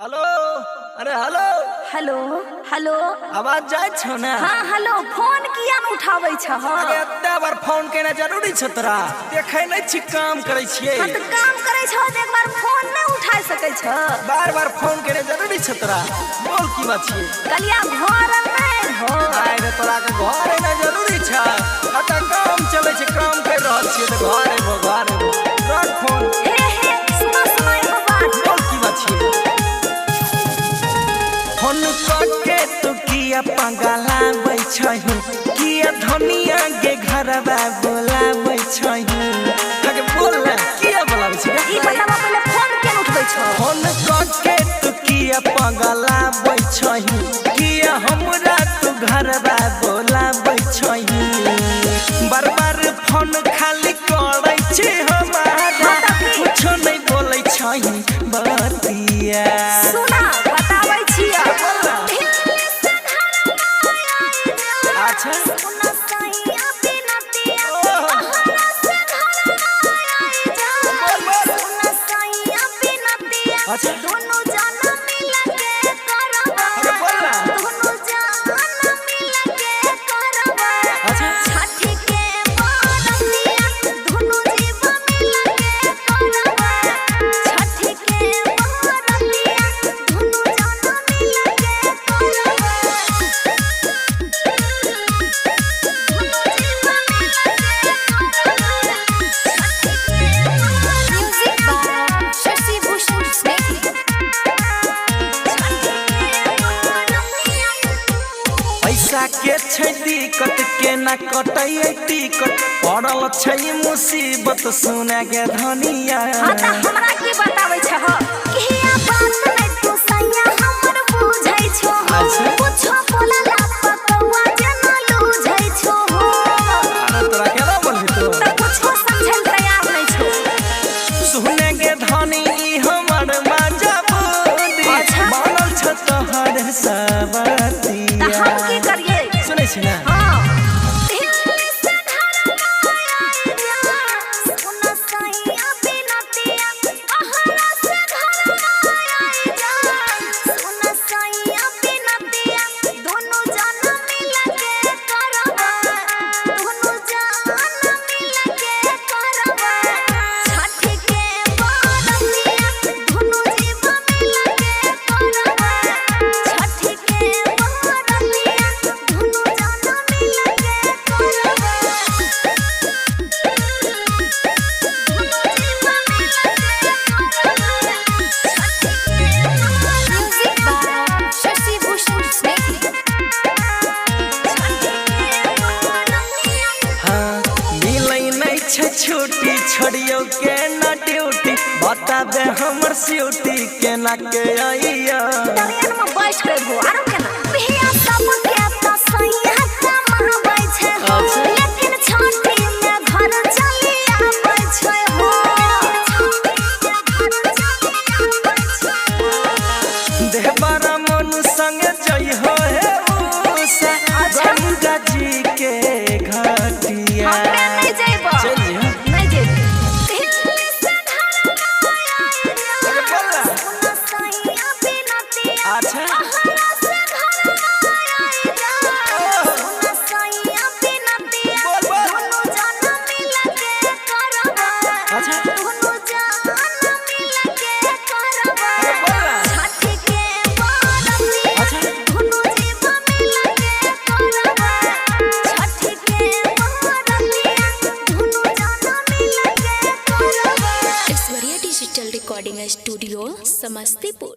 Hello अरे hello hello hello आवाज जाय छ ना। हाँ हेलो फोन किया न उठाबै छ। अरे एते बार फोन केना जरूरी छ तोरा देखै नै छी काम करै छियै। हां त काम करै छ त एक बार फोन नै उठा सकै छ। बार बार फोन केना जरूरी छ तोरा बोल की बात छियै। कलिया घर में हो आय रे तोरा के घर ना जरूरी छ अत काम चलै छै काम कर रहल छियै त घर रख फोन। हे हे सुनो सुनो एगो बात बोल की बात छियै। फोन करके तू किया पगलाबै छही किया धनिया के घरवा बोलाबै छही आगे बोल ना किया बोलाबै छी। ई बतावा पहले फोन केन उठबै छ। फोन करके तू किया पगलाबै छही किया हमरा तू घरवा बोलाबै छही बार बार फोन खाली करै छी हमारा कुछो नहीं बोलै छही बतिया। सुना बताबै छियै अच्छा सुना सैया बिनतिया हमरा से घर में आई जा सुना सैया बिनतिया अच्छा दोनों जाना मिल के करबा दोनों जाना मिल के करबा अच्छा छठी के बरतिया दोनों जीव मिल के करबा छठी के बरतिया दोनों जाना मिल के करबा। पैसा के छै दिक्कत केना कटै टिकट पड़ल छै मुसीबत सुना के धनिया। हाँ त हमरा की बताबै छ हो किया बात नै तू सैया हमर बुझै छो कुछो बोलला पतवा जना लूझै छो हो। अरे तोरा केना बोलबी तो त कुछो समझै तैयार नै छो सुने के धनी हमर माजा बोली बनल छ तोहर सबतिया। त हम की करिए सुनै छी ना हां छोटी छोड़ियो के ना ड्यूटी बताबे हमर स्यूटी केना के आइया ट्रेन में बैठ के हो आरो केना भैया सब के त सैया कमाबै छै हो लेकिन छठी में घर चली आबै छै हो देहबारा मन संग जई हो हे उषा गंगा जी के घाटिया। हमरा नहीं जइबो चलिए नहीं जइबो अच्छा डिजिटल रिकॉर्डिंग स्टूडियो समस्तीपुर।